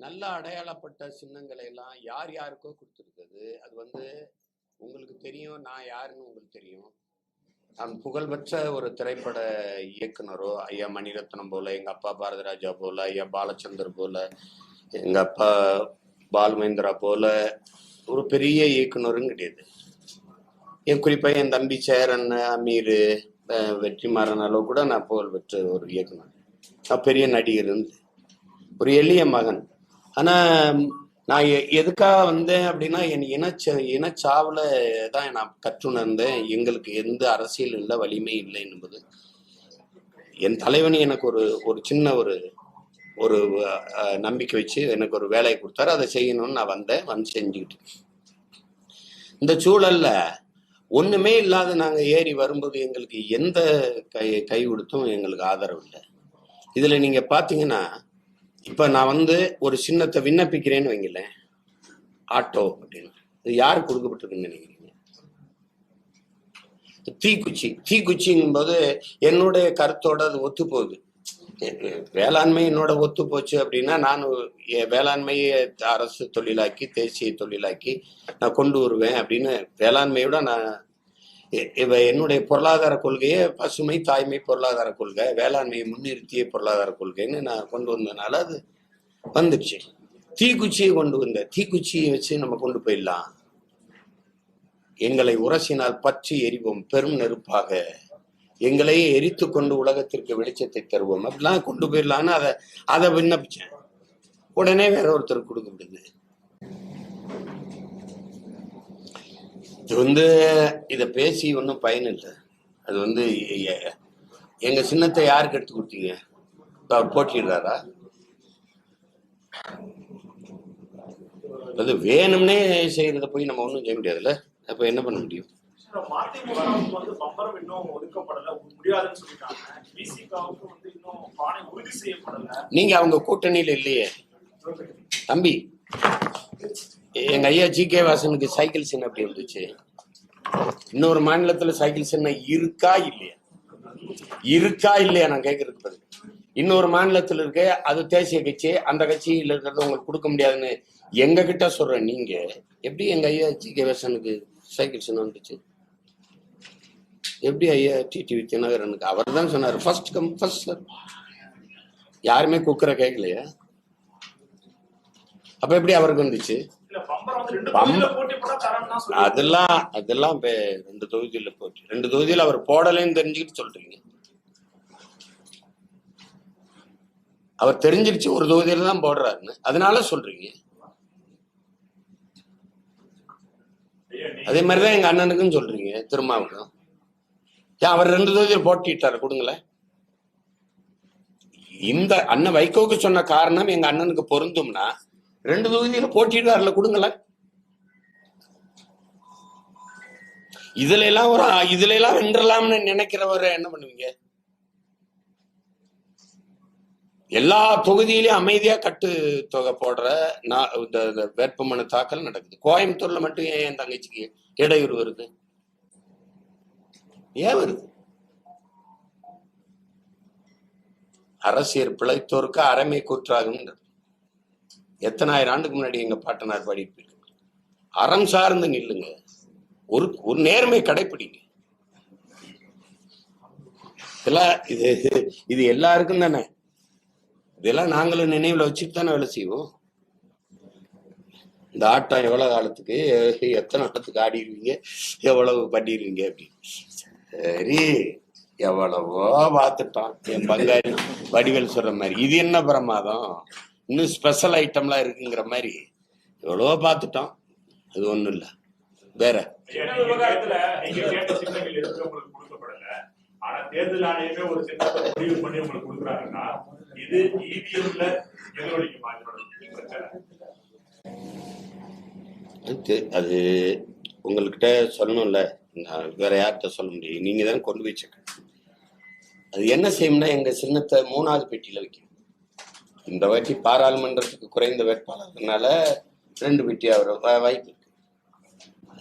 நல்ல அடையாளப்பட்ட சின்னங்களை எல்லாம் யார் யாருக்கோ கொடுத்துருக்குது. அது உங்களுக்கு தெரியும், நான் யாருன்னு உங்களுக்கு தெரியும். நான் புகழ்பெற்ற ஒரு திரைப்பட இயக்குனரோ, ஐயா மணிரத்னம் போல, எங்க அப்பா பாரதிராஜா போல, ஐயா பாலச்சந்தர் போல, எங்க அப்பா பால்மேந்திரா போல ஒரு பெரிய இயக்குனரும் கிடையாது. குறிப்பா என் தம்பி சேரன், அமீர், வெற்றிமாறன் அளவு கூட நான் புகழ்பெற்ற ஒரு இயக்குனர். நான் பெரிய நடிகர் இருந்து ஒரு எளிய மகன். ஆனா நான் எதுக்காக வந்தேன் அப்படின்னா, என் இனச்சாவுல தான் நான் கற்றுணர்ந்தேன். எங்களுக்கு எந்த அரசியல் இல்லை, வலிமை இல்லை என்பது. என் தலைவன் எனக்கு ஒரு சின்ன ஒரு நம்பிக்கை வச்சு எனக்கு ஒரு வேலையை கொடுத்தாரு. அதை செய்யணும்னு நான் வந்து செஞ்சுக்கிட்டு. இந்த சூழல்ல ஒண்ணுமே இல்லாத நாங்க ஏறி வரும்போது எங்களுக்கு எந்த கை கொடுத்தும் எங்களுக்கு ஆதரவு இல்லை. இதுல நீங்க பாத்தீங்கன்னா, இப்ப நான் ஒரு சின்னத்தை விண்ணப்பிக்கிறேன்னு வைங்களேன், ஆட்டோ அப்படின்னு. இது யாரு கொடுக்கப்பட்டிருக்குன்னு நினைக்கிறீங்க? தீக்குச்சிங்கும் போது என்னுடைய கருத்தோட அது ஒத்து போகுது. வேளாண்மை என்னோட ஒத்து போச்சு அப்படின்னா, நான் வேளாண்மையை அரசு தொழிலாக்கி, தேசிய தொழிலாக்கி நான் கொண்டு வருவேன் அப்படின்னு. வேளாண்மையோட நான் என்னுடைய பொருளாதார கொள்கையை பசுமை தாய்மை பொருளாதார கொள்கை, வேளாண்மையை முன்னிறுத்திய பொருளாதார கொள்கைன்னு நான் கொண்டு வந்ததுனால அது வந்துடுச்சு. தீக்குச்சியை கொண்டு வந்த தீக்குச்சியை வச்சு நம்ம கொண்டு போயிடலாம். எங்களை உரசினால் பற்றி எரிவோம் பெரும் நெருப்பாக, எங்களையே எரித்து கொண்டு உலகத்திற்கு வெளிச்சத்தை தருவோம் அப்படிலாம் கொண்டு போயிடலான்னு அதை விண்ணப்பிச்சேன். உடனே வேற ஒருத்தர் கொடுக்கப்படுது. இது இதை பேசி ஒன்றும் பயன் இல்லை. அது எங்க சின்னத்தை யாருக்கு எடுத்து கொடுத்தீங்க? அவர் போட்டிடுறாரா? அது வேணும்னே செய்யறத போய் நம்ம ஒன்றும் செய்ய முடியாதுல்ல. அப்ப என்ன பண்ண முடியும்? நீங்க அவங்க கூட்டணியில இல்லையே தம்பி. எங்க ஐயா ஜி.கே. வாசனுக்கு சைக்கிள் சின்னம் எப்படி இருந்துச்சு? இன்னொரு மாநிலத்துல சைக்கிள் சின்னம் இருக்கா இல்லையா நான் கேட்கறதுக்கு பதில். இன்னொரு மாநிலத்துல இருக்க அது தேசிய கட்சி, அந்த கட்சியில இருக்கிறத உங்களுக்கு கொடுக்க முடியாதுன்னு எங்க கிட்ட சொல்றேன். நீங்க எப்படி எங்க ஐயா ஜி.கே. வாசனுக்கு சைக்கிள் சின்னம் வந்துச்சு? எப்படி ஐயா டிடிவி தினகரனுக்கு? அவர் தான் சொன்னாரு ஃபர்ஸ்ட் கம் ஃபர்ஸ்ட் சர்வ். யாருமே குக்கரை கேட்கலையா? அப்ப எப்படி அவருக்கு வந்துச்சு? அதெல்லாம் 2 தொகுதியில போச்சு. 2 தொகுதியில அவர் போடலன்னு தெரிஞ்சுக்கிட்டு சொல்றீங்க. அவர் தெரிஞ்சிருச்சு ஒரு தொகுதியில தான் போடுறாருன்னு, அதனால சொல்றீங்க. அதே மாதிரிதான் எங்க அண்ணனுக்கும் சொல்றீங்க, திருமாவுக்கும். அவர் 2 தொகுதியில் போட்டிட்டாரு, கொடுங்களேன். இந்த அண்ணன் வைகோக்கு சொன்ன காரணம் எங்க அண்ணனுக்கு பொருந்தும்னா 2 தொகுதியில போட்டிடுவார்ல, கொடுங்களேன். இதுல எல்லாம் வென்றலாம்னு நினைக்கிறவரை என்ன பண்ணுவீங்க? எல்லா தொகுதியிலயும் அமைதியா கட்டு தொகை போடுற வேட்புமனு தாக்கல் நடக்குது. கோயம்புத்தூர்ல மட்டும் ஏன் என் தங்கச்சிக்கு இடையூறு வருது? ஏன் வருது? அரசியல் பிழைத்தோருக்கு அறமை கூற்றாகும். எத்தனை ஆயிரம் ஆண்டுக்கு முன்னாடி எங்க பாட்டனார் பாடிட்டு இருக்கு. அறம் சார்ந்து நில்லுங்க, ஒரு நேர்மை கடைப்பிடிங்க. இது எல்லாருக்கும் தானே. இதெல்லாம் நாங்களும் நினைவுல வச்சுட்டு தானே வேலை செய்வோம். இந்த ஆட்டம் எவ்வளவு காலத்துக்கு, எத்தனை ஆட்டத்துக்கு ஆடிடுவீங்க, எவ்வளவு பண்ணிடுவீங்க அப்படின்னு. சரி, எவ்வளவோ பார்த்துட்டோம். என் பங்காளி வடிவேல் சொல்ற மாதிரி இது என்ன பிரமாதம், இன்னும் ஸ்பெஷல் ஐட்டம்லாம் இருக்குங்கிற மாதிரி எவ்வளவோ பார்த்துட்டோம். அது ஒண்ணும் இல்லை. வேற விவகாரத்துல நீங்க கேட்ட சின்னங்கள் எதுக்கு உங்களுக்கு கொடுக்கப்படல, ஆனா தேர்தல் ஆணையமே ஒரு சின்னத்தை முடிவு பண்ணி உங்களுக்கு கொடுக்குறாங்கன்னா இது இவிஎம்ல எதிரொலிக்குமா? பிரச்சனை அது உங்கள்கிட்ட சொல்லணும்ல, வேற யார்கிட்ட சொல்ல முடியும்? நீங்க தான் கொண்டு போய் செக். அது என்ன செய்யும்னா, எங்க சின்னத்தை 3வது பெட்டியில வைக்கும். இந்த வாட்டி பாராளுமன்றத்துக்கு குறைந்த வேட்பாளர்னால 2 பெட்டி அவர் வாய்ப்பு இருக்கு.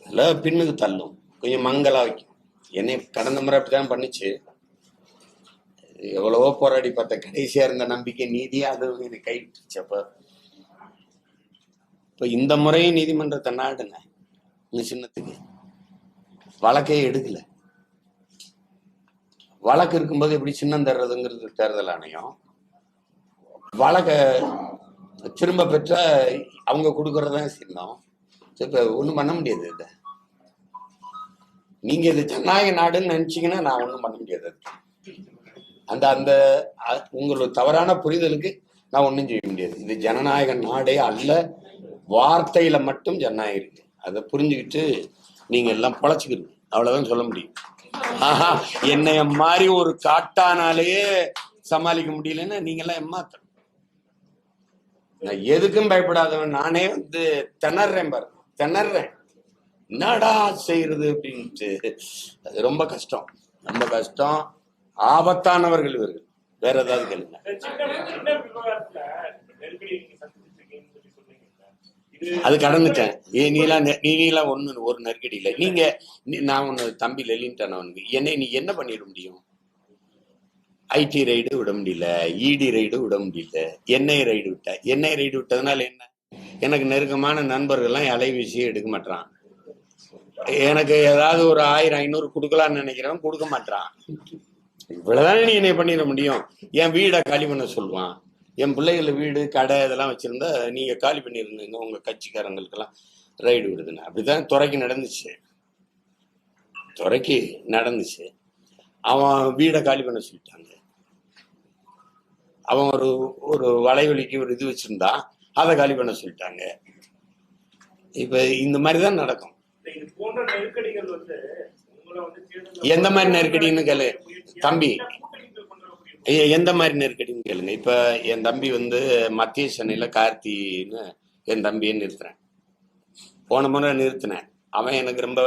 அதுல பின்னுக்கு தள்ளும், கொஞ்சம் மங்களா வைக்கும். என்னை கடந்த முறை அப்படிதான் பண்ணிச்சு. எவ்வளவோ போராடி பார்த்த, கடைசியா இருந்த நம்பிக்கை நீதியா அது எனக்கு கைவிட்டுச்சு. அப்ப இப்ப இந்த முறையும் நீதிமன்றத்தை நாடுங்க இந்த சின்னத்துக்கு வழக்கே எடுக்கல. வழக்கு இருக்கும்போது எப்படி சின்னம் தர்றதுங்கிறது தேர்தல் ஆணையம். வழக்க திரும்ப பெற்ற அவங்க கொடுக்கறதான் சின்னம். இப்ப ஒண்ணும் பண்ண முடியாது. இத நீங்க இது ஜனநாயக நாடுன்னு நினைச்சீங்கன்னா நான் ஒண்ணும் பண்ண முடியாது. அந்த அந்த உங்களோட தவறான புரிதலுக்கு நான் ஒன்றும் செய்ய முடியாது. இது ஜனநாயக நாடே அல்ல, வார்த்தையில மட்டும் ஜனநாயகம் இருக்கு. அதை புரிஞ்சுக்கிட்டு நீங்க எல்லாம் பொழைச்சிக்கிறீங்க, அவ்வளவுதான் சொல்ல முடியும். ஆஹா, என்னைய மாதிரி ஒரு காட்டானாலேயே சமாளிக்க முடியலன்னா நீங்க எல்லாம் ஏமாத்தணும். நான் எதுக்கும் பயப்படாதவன். நானே திணறேன் பாரு, திணறேன். என்னடா செய்யறது அப்படின்ட்டு. அது ரொம்ப கஷ்டம், ரொம்ப கஷ்டம். ஆபத்தானவர்கள் இவர்கள். வேற ஏதாவது கேளுங்க. அது கடந்துட்டேன். நீலாம் ஒரு நெருக்கடி இல்லை. நீங்க நான் ஒண்ணு தம்பி லெலின்ட்டேன் அவனுக்கு. நீ என்ன பண்ணிட முடியும்? ஐடி ரைடு விட முடியல, இடி ரைடு விட முடியல, என்ஐ ரைடு விட்ட. என்ஐ ரைடு விட்டதுனால என்ன? எனக்கு நெருக்கமான நண்பர்கள்லாம் அலைவீசியே எடுக்க மாட்டான். எனக்கு ஏதாவது ஒரு 1000-500 கொடுக்கலான்னு நினைக்கிறவன் கொடுக்க மாட்டான். இவ்வளவுதானே நீ என்ன பண்ணிட முடியும்? என் வீடை காலி பண்ண சொல்லுவான். என் பிள்ளைகள் வீடு கடை இதெல்லாம் வச்சிருந்தா நீங்க காலி பண்ணிருந்தீங்க, உங்க கட்சிக்காரங்களுக்கெல்லாம் ரைடு விடுதுன்னு. அப்படிதான் துறைக்கு நடந்துச்சு. துறைக்கு நடந்துச்சு. அவன் வீடை காலி பண்ண சொல்லிட்டாங்க. அவன் ஒரு வலைவலிக்கு ஒரு இது வச்சிருந்தா அதை காலி பண்ண சொல்லிட்டாங்க. இப்ப இந்த மாதிரிதான் நடக்கும். எந்த மாதிரி நெருக்கடின்னு கேளு தம்பி, எந்த மாதிரி நெருக்கடின்னு கேளுங்க. இப்ப என் தம்பி மத்திய சென்னையில கார்த்தின்னு என் தம்பியை நிறுத்துறேன். போன முறை நிறுத்தினேன். அவன் எனக்கு ரொம்ப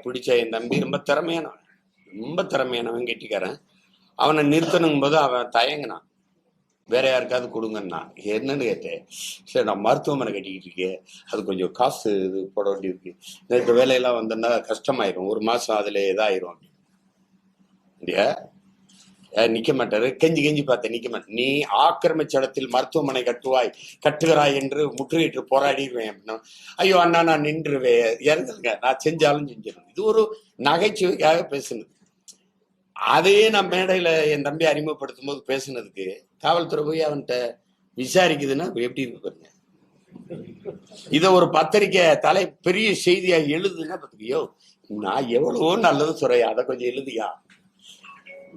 பிடிச்ச என் தம்பி, ரொம்ப திறமையானவன், கெட்டிக்காரன். அவனை நிறுத்தணும் போது அவன் தயங்கினான், வேற யாருக்காவது கொடுங்கன்னா. என்னன்னு கேட்டேன். சரி, நான் மருத்துவமனை கட்டிக்கிட்டு இருக்கேன், அது கொஞ்சம் காசு இது போட வேண்டியிருக்கு, இந்த வேலையெல்லாம் வந்தோன்னா கஷ்டமாயிரும், ஒரு மாசம் அதுல இதாயிரும் அப்படி. இல்லையா, நிக்க மாட்டாரு. கெஞ்சி பார்த்தேன், நிக்க மாட்டேன். நீ ஆக்கிரமிச்ச இடத்தில் மருத்துவமனை கட்டுகிறாய் என்று முற்றுகையிட்டு போராடிடுவேன் அப்படின்னா, ஐயோ அண்ணா நான் நின்றுவேன், இறங்குங்க, நான் செஞ்சாலும் செஞ்சிருவேன். இது ஒரு நகைச்சுவைக்காக பேசுனது. அதையே நான் மேடையில என் தம்பி அறிமுகப்படுத்தும் போது பேசுனதுக்கு காவல்துறை போய் அவன்கிட்ட விசாரிக்குதுன்னா எப்படி இருக்கு பாருங்க. இத ஒரு பத்திரிக்கை பெரிய செய்தியா எழுதுன்னா பாத்துக்கியோ, நான் எவ்வளவோ நல்லது சொல்றேன், அதை கொஞ்சம் எழுதியா.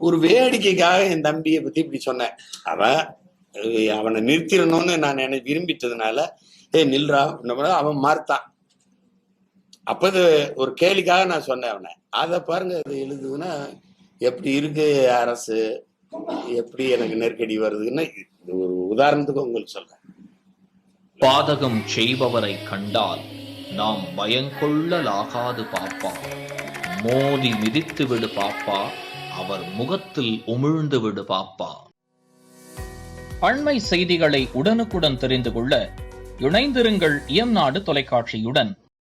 ஒரு வேடிக்கைக்காக என் தம்பியை பத்தி இப்படி சொன்னேன். அவனை நிறுத்திடணும்னு நான் விரும்பிட்டதுனால நில்றா அவன் மாறுத்தான். அப்ப ஒரு கேலிக்காக நான் சொன்னேன் அவனை. அதை பாருங்க, அது எழுதுதுன்னா எப்படி இருக்கு அரசு, எப்படி எனக்கு நெருக்கடி வருதுன்னு ஒரு உதாரணத்துக்கு உங்களுக்கு சொல்றேன். பாதகம் செய்பவரை கண்டால் நாம் பயங்கொள்ளலாகாது பாப்பா, மோதி மிதித்து விடு பாப்பா, அவர் முகத்தில் உமிழ்ந்து விடு பாப்பா. அண்மை செய்திகளை உடனுக்குடன் தெரிந்து கொள்ள இணைந்திருங்கள் இயம்நாடு தொலைக்காட்சியுடன்.